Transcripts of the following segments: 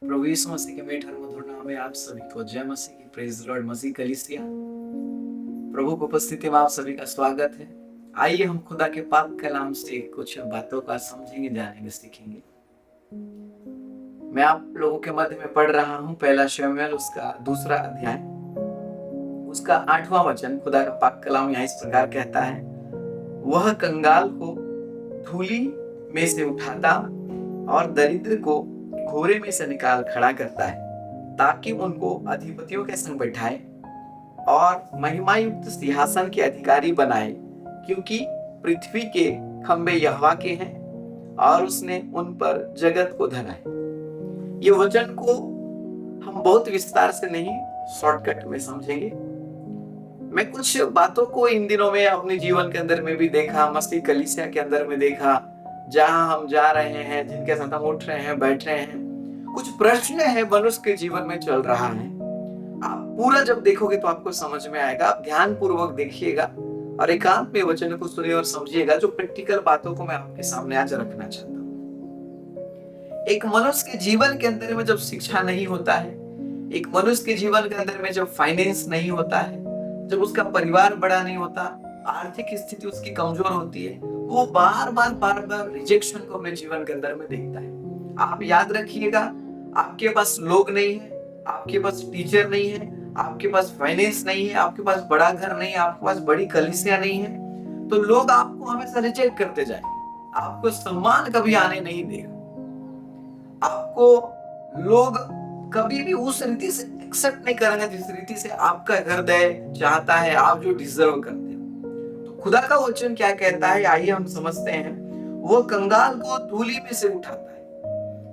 प्रभु यीशु मसीह के मीठे और मधुर नाम में आप सभी को जय मसीह की, प्रेज लॉर्ड। मसीह कलीसिया प्रभु की उपस्थिति में आप सभी का स्वागत है। आइए हम खुदा के पाक कलाम से कुछ बातों का समझेंगे, जानेंगे, सीखेंगे। मैं आप लोगों के मध्य में पढ़ रहा हूँ पहला शमूएल उसका 2 अध्याय, उसका 8वां वचन। खुदा का पाक कलाम यहाँ इस प्रकार कहता है, वह कंगाल को धूली में से उठाता और दरिद्र को घोरे में से निकाल खड़ा करता है, ताकि उनको अधिपतियों के संग बैठाए और महिमायुक्त सिंहासन के अधिकारी बनाए, क्योंकि पृथ्वी के खंबे यहोवा के हैं और उसने उन पर जगत को धरा है। ये वचन को हम बहुत विस्तार से नहीं, शॉर्टकट में समझेंगे। मैं कुछ बातों को इन दिनों में अपने जीवन के अंदर में भी देखा, मसीह कलीसिया के अंदर में देखा, जहां हम जा रहे हैं, जिनके साथ हम उठ रहे हैं, बैठ रहे हैं, कुछ प्रश्न है मनुष्य के जीवन में चल रहा है। आप पूरा जब देखोगे तो आपको समझ में आएगा। आप ध्यान पूर्वक देखिएगा और एकांत में वचन को सुनिए और समझिएगा, जो प्रैक्टिकल बातों को मैं आपके सामने आज रखना चाहता हूँ। एक मनुष्य के जीवन के अंदर में जब शिक्षा नहीं होता है, एक मनुष्य के जीवन के अंदर में जब फाइनेंस नहीं होता है, जब उसका परिवार बड़ा नहीं होता, आर्थिक स्थिति उसकी कमजोर होती है, वो बार बार रिजेक्शन को अपने जीवन के अंदर में देखता है। आप याद रखिएगा, आपके पास लोग नहीं है, आपके पास टीचर नहीं है, आपके पास फाइनेंस नहीं है, आपके पास बड़ा घर नहीं है, आपके पास बड़ी कलीसिया नहीं है, तो लोग आपको हमेशा रिजेक्ट करते जाएंगे। आपको सम्मान कभी आने नहीं देगा। आपको लोग कभी भी उस रीति से एक्सेप्ट नहीं करेंगे जिस रीति से आपका हृदय चाहता है, आप जो डिजर्व करते हो। तो खुदा का वचन क्या कहता है, आइए हम समझते हैं। वो कंगाल को धूली में से उठाता है।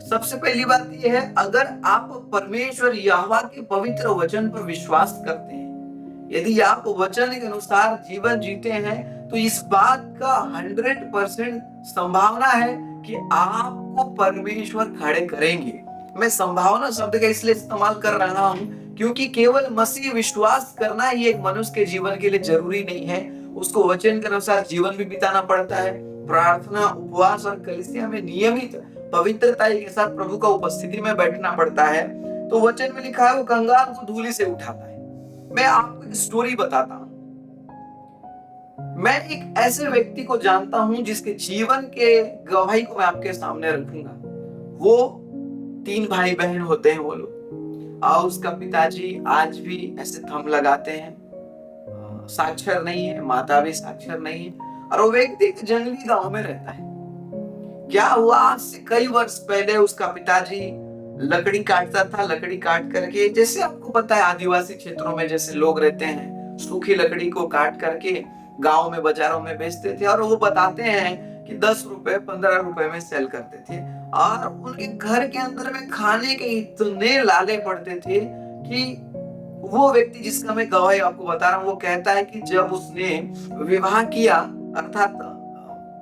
सबसे पहली बात यह है, अगर आप परमेश्वर यहोवा के पवित्र वचन पर विश्वास करते हैं, यदि आप वचन के अनुसार जीवन जीते हैं, तो इस बात का 100% संभावना है कि आपको परमेश्वर खड़े करेंगे। मैं संभावना शब्द का इसलिए इस्तेमाल कर रहा हूं क्योंकि केवल मसीह विश्वास करना ही एक मनुष्य के जीवन के लिए जरूरी नहीं है। उसको वचन के अनुसार जीवन भी बिताना पड़ता है। प्रार्थना, उपवास और कलीसिया में नियमित पवित्रता के साथ प्रभु का उपस्थिति में बैठना पड़ता है। तो वचन में लिखा है, वो कंगाल को धूली से उठाता है। मैं आपको एक स्टोरी बताता हूं। मैं एक ऐसे व्यक्ति को जानता हूं जिसके जीवन के गवाही को मैं आपके सामने रखूंगा। वो 3 भाई बहन होते हैं वो लोग, और उसका पिताजी आज भी ऐसे थंब लगाते हैं, साक्षर नहीं है, माता भी साक्षर नहीं है, और वो व्यक्ति एक जंगली गांव में रहता है। क्या हुआ, आज से कई वर्ष पहले उसका पिताजी लकड़ी काटता था। लकड़ी काट करके, जैसे आपको पता है आदिवासी क्षेत्रों में जैसे लोग रहते हैं, सूखी लकड़ी को काट करके गांव में, बाजारों में बेचते थे, और वो बताते हैं कि 10 रुपए 15 रुपए में सेल करते थे। और उनके घर के अंदर में खाने के इतने लाले पड़ते थे कि वो व्यक्ति जिसका मैं गवाही आपको बता रहा हूँ, वो कहता है कि जब उसने विवाह किया, अर्थात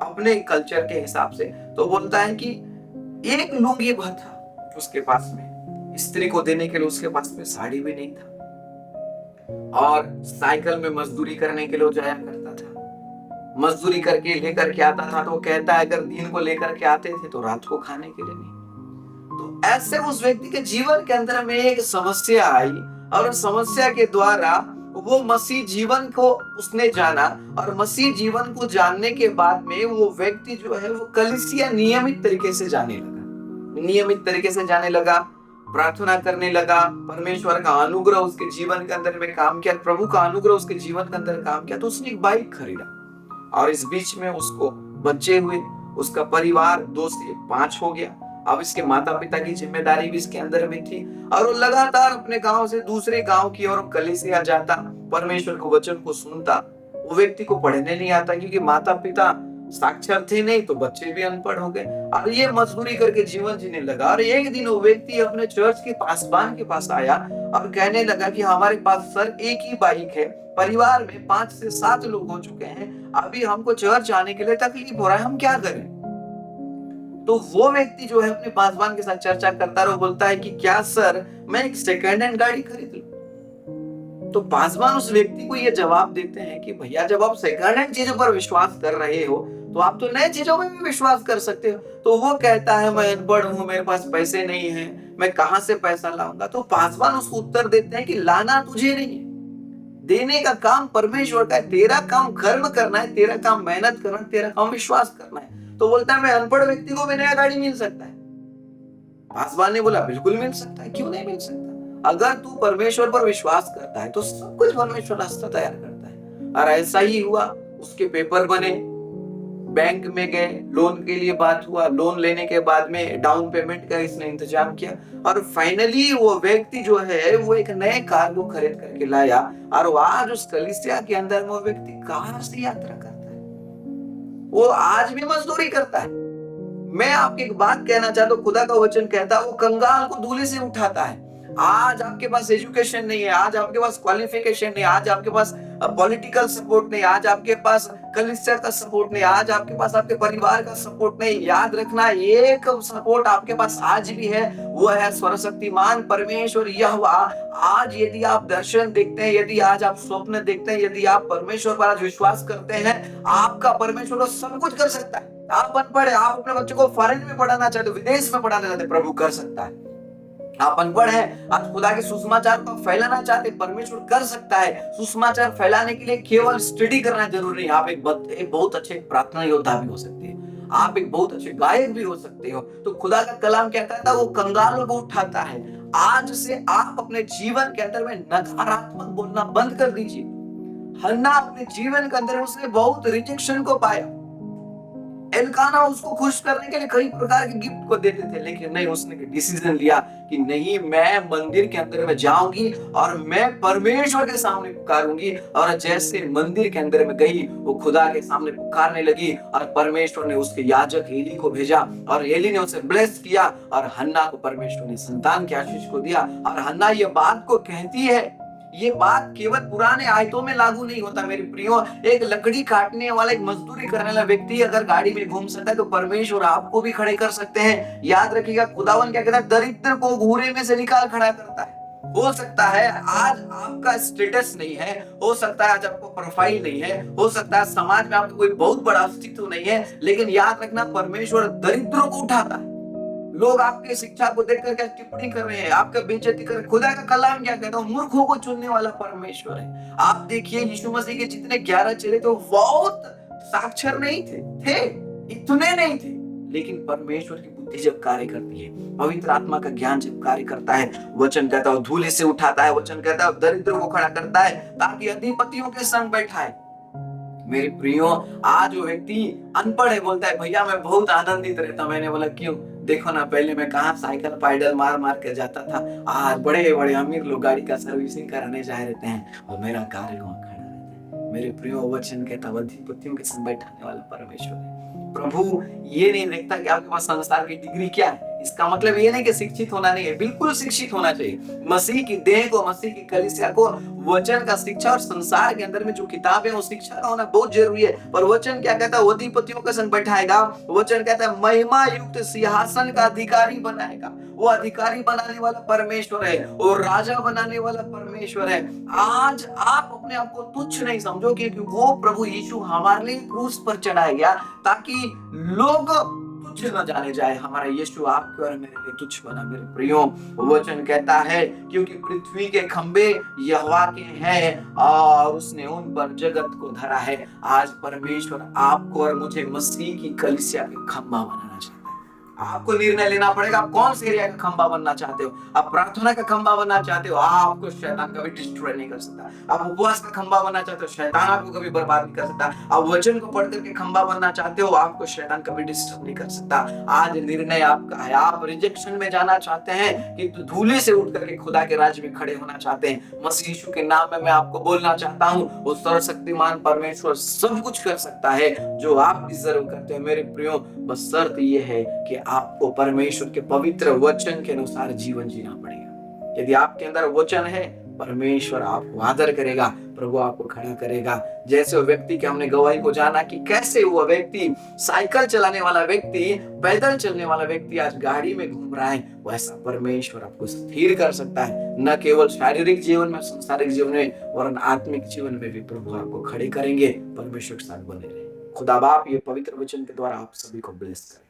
अपने कल्चर के हिसाब से, तो बोलता है कि एक लुंगी भर था उसके पास में, स्त्री को देने के लिए उसके पास में साड़ी भी नहीं था, और साइकिल में मजदूरी करने के लिए जाया करता था। मजदूरी करके लेकर के आता था, तो वो कहता है अगर दिन को लेकर के आते थे तो रात को खाने के लिए नहीं। तो ऐसे उस व्यक्ति के जीवन के अंदर में एक समस्या आई, और उस समस्या के द्वारा वो मसीह जीवन को उसने जाना, और मसीह जीवन को जानने के बाद में वो व्यक्ति जो है वो कलीसिया नियमित तरीके से जाने लगा, प्रार्थना करने लगा, परमेश्वर का अनुग्रह उसके जीवन के अंदर में काम किया, प्रभु का अनुग्रह उसके जीवन के अंदर काम किया। तो उसने एक बाइक खरीदा, और इस बीच में उसको बच्चे हुए, उसका परिवार 2 से 5 हो गया। अब इसके माता पिता की जिम्मेदारी भी इसके अंदर में थी, और वो लगातार अपने गांव से दूसरे गांव की ओर कलीसिया जाता, परमेश्वर को वचन को सुनता। वो व्यक्ति को पढ़ने नहीं आता क्योंकि माता पिता साक्षर थे नहीं, तो बच्चे भी अनपढ़ हो गए, और ये मजदूरी करके जीवन जीने लगा। और एक दिन वो व्यक्ति अपने चर्च के पासवान के पास आया और कहने लगा कि हमारे पास सर एक ही बाइक है, परिवार में 5 से 7 लोग हो चुके हैं, अभी हमको चर्च आने के लिए तकलीफ हो रहा है, हम क्या करें। तो वो व्यक्ति जो है अपने पासवान के साथ चर्चा करता है, वो बोलता है कि क्या सर मैं एक सेकंड हैंड गाड़ी खरीद लूं। तो पासवान उस व्यक्ति को ये जवाब देते हैं कि भैया जब आप सेकंड हैंड चीजों पर विश्वास कर रहे हो तो आप तो नए चीजों में भी विश्वास कर सकते हो। तो वो कहता है मैं अनपढ़ हूं, मेरे पास पैसे नहीं है, मैं कहां से पैसा लाऊंगा? तो पासवान उसको उत्तर देते हैं कि लाना तुझे नहीं है, देने का काम परमेश्वर का है। तेरा काम कर्म करना है, तेरा काम मेहनत करना है, तेरा काम विश्वास करना है। तो बोलता है मैं अनपढ़ व्यक्ति को भी नया गाड़ी मिल सकता है। पासवान ने बोला बिल्कुल मिल सकता है, क्यों नहीं मिल सकता? अगर तू परमेश्वर पर विश्वास करता है तो सब कुछ परमेश्वर रास्ता तैयार करता है। और ऐसा ही हुआ, उसके पेपर बने, बैंक में गए, लोन के लिए बात हुआ, लोन लेने के बाद में डाउन पेमेंट का इसने इंतजाम किया और फाइनली वो व्यक्ति जो है वो एक नए कार को खरीद करके लाया। और वो आज उस कलीसिया के अंदर में वो व्यक्ति कार से यात्रा करता है, वो आज भी मजदूरी करता है। मैं आपको एक बात कहना चाहता हूँ, खुदा का वचन कहता है वो कंगाल को धूले से उठाता है। आज आपके पास एजुकेशन नहीं है, आज आपके पास क्वालिफिकेशन नहीं, आज आपके पास पॉलिटिकल सपोर्ट नहीं, आज आपके पास कलीसिया का सपोर्ट नहीं, आज आपके पास आपके परिवार का सपोर्ट नहीं। याद रखना, एक सपोर्ट आपके पास आज भी है, वो है सर्वशक्तिमान परमेश्वर यहोवा। आज यदि आप दर्शन देखते हैं, यदि आज आप स्वप्न देखते हैं, यदि आप परमेश्वर पर आज विश्वास करते हैं, आपका परमेश्वर सब कुछ कर सकता है। आप अनपढ़ है, आप अपने बच्चों को फॉरेन में पढ़ाना चाहते हो, विदेश में पढ़ाना चाहते, प्रभु कर सकता है। आप अनपढ़ हैं, आज खुदा के सुसमाचार को फैलाना चाहते, परमेश्वर कर सकता है। सुसमाचार फैलाने के लिए केवल स्टडी करना जरूरी नहीं, आप एक बहुत अच्छे प्रार्थना योद्धा भी हो सकते हैं, आप एक बहुत अच्छे गायक भी हो सकते हो। तो खुदा का कलाम क्या कहता है, वो कंगालों को उठाता है। आज से आप अपने जीवन के अंदर में नकारात्मक बोलना बंद कर दीजिए। हन्ना अपने जीवन के अंदर उसने बहुत रिजेक्शन को पाया। एल्काना उसको खुश करने के लिए कई प्रकार के गिफ्ट को देते थे, लेकिन नहीं, उसने डिसीजन लिया कि नहीं, मैं मंदिर के अंदर में जाऊंगी और मैं परमेश्वर के सामने पुकारूंगी। और जैसे मंदिर के अंदर में गई, वो खुदा के सामने पुकारने लगी और परमेश्वर ने उसके याजक एली को भेजा और एली ने उसे ब्लेस किया और हन्ना को परमेश्वर ने संतान की आशीष को दिया। और हन्ना ये बात को कहती है, ये बात केवल पुराने आयतों में लागू नहीं होता मेरे प्रियो। एक लकड़ी काटने वाला, एक मजदूरी करने वाला व्यक्ति अगर गाड़ी में घूम सकता है तो परमेश्वर आपको भी खड़े कर सकते हैं। याद रखिएगा, खुदावन क्या कहता है, दरिद्र को घूरे में से निकाल खड़ा करता है। हो सकता है आज आपका स्टेटस नहीं है, हो सकता है आज आपको प्रोफाइल नहीं है, हो सकता है समाज में आपका कोई बहुत बड़ा अस्तित्व नहीं है, लेकिन याद रखना परमेश्वर दरिद्रों को उठाता है। लोग आपके शिक्षा को देखकर क्या टिप्पणी कर रहे हैं, आपका बेइज्जती कर रहे हैं। खुदा का कलाम क्या कहता है, मूर्खों को चुनने वाला परमेश्वर है। आप देखिए यीशु मसीह के जितने 11 चेले थे, बहुत साक्षर नहीं थे, इतने नहीं थे, लेकिन परमेश्वर की बुद्धि जब कार्य करती है, पवित्र आत्मा का ज्ञान जब कार्य करता है, वचन कहता है धूले से उठाता है, वचन कहता है दरिद्रों को खड़ा करता है ताकि अधिपतियों के संग बैठाए। मेरे प्रियो, आज वो व्यक्ति अनपढ़ है, बोलता है भैया मैं बहुत आनंदित रहता हूं। मैंने बोला क्यों? देखो ना, पहले मैं कहाँ साइकिल पैडल मार मार के जाता था, आज बड़े बड़े अमीर लोग गाड़ी का सर्विसिंग कराने जा रहते हैं और मेरा कार वहां खड़ा रहता है। मेरे प्रियो, वचन कहता अधिपतियों के संग बैठाने वाला परमेश्वर है। प्रभु ये नहीं देखता कि आपके पास संसार की डिग्री क्या है। इसका मतलब ये नहीं कि शिक्षित होना नहीं है, बिल्कुल शिक्षित होना चाहिए। मसीह की देह को, मसीह की कलीसिया को वचन का शिक्षा और संसार के अंदर में जो किताब है वो शिक्षा का होना बहुत जरूरी है। पर वचन क्या कहता है, वो अधिपतियों के संग बैठाएगा। वचन कहता है महिमा युक्त सिंहासन का अधिकारी बनाएगा। वो अधिकारी बनाने वाला परमेश्वर है, वो राजा बनाने वाला परमेश्वर है। आज आप अपने आप को तुच्छ नहीं समझो, क्योंकि वो प्रभु यीशु हमारे लिए क्रूस पर चढ़ाया गया ताकि लोग तुच्छ न जाने जाए। हमारा यीशु आपके और मेरे लिए तुच्छ बना। मेरे प्रियो, वचन कहता है क्योंकि पृथ्वी के खंबे यहोवा के हैं और उसने उन पर जगत को धरा है। आज परमेश्वर आपको और मुझे मसीह की कलीसिया के खंबा बनाना चाहता है। आपको निर्णय लेना पड़ेगा, आप कौन से एरिया का खंबा बनना चाहते हो। आप प्रार्थना का खंबा बनना चाहते हो, आपको शैतान कभी डिस्ट्रॉय नहीं कर सकता। आप उपवास का खंबा बनना चाहते हो, शैतान आपको कभी बर्बाद नहीं कर सकता। आप वचन को पढ़ करके खंबा बनना चाहते हो, आपको शैतान कभी डिस्टर्ब नहीं कर सकता। आज निर्णय आपका है। आप रिजेक्शन में जाना चाहते हैं कि धूले से उठ करके खुदा के राज्य में खड़े होना चाहते हैं, मसीह यीशु के नाम में मैं आपको बोलना चाहता हूँ, वो सर्वशक्तिमान परमेश्वर सब कुछ कर सकता है जो आप डिजर्व करते हैं। मेरे प्रियो, बस शर्त ये है कि आपको परमेश्वर के पवित्र वचन के अनुसार जीवन जीना पड़ेगा। यदि आपके अंदर वचन है, परमेश्वर आपको आदर करेगा, प्रभु आपको खड़ा करेगा। जैसे वो व्यक्ति के हमने गवाही को जाना कि कैसे वो व्यक्ति, साइकिल चलाने वाला व्यक्ति, पैदल चलने वाला व्यक्ति आज गाड़ी में घूम रहा है, वैसा परमेश्वर आपको स्थिर कर सकता है। न केवल शारीरिक जीवन में, संसारिक जीवन में, वरन आत्मिक जीवन में भी प्रभु आपको खड़े करेंगे। परमेश्वर के साथ बने रहे। खुदा बाप ये पवित्र वचन के द्वारा आप सभी को ब्लेस करे।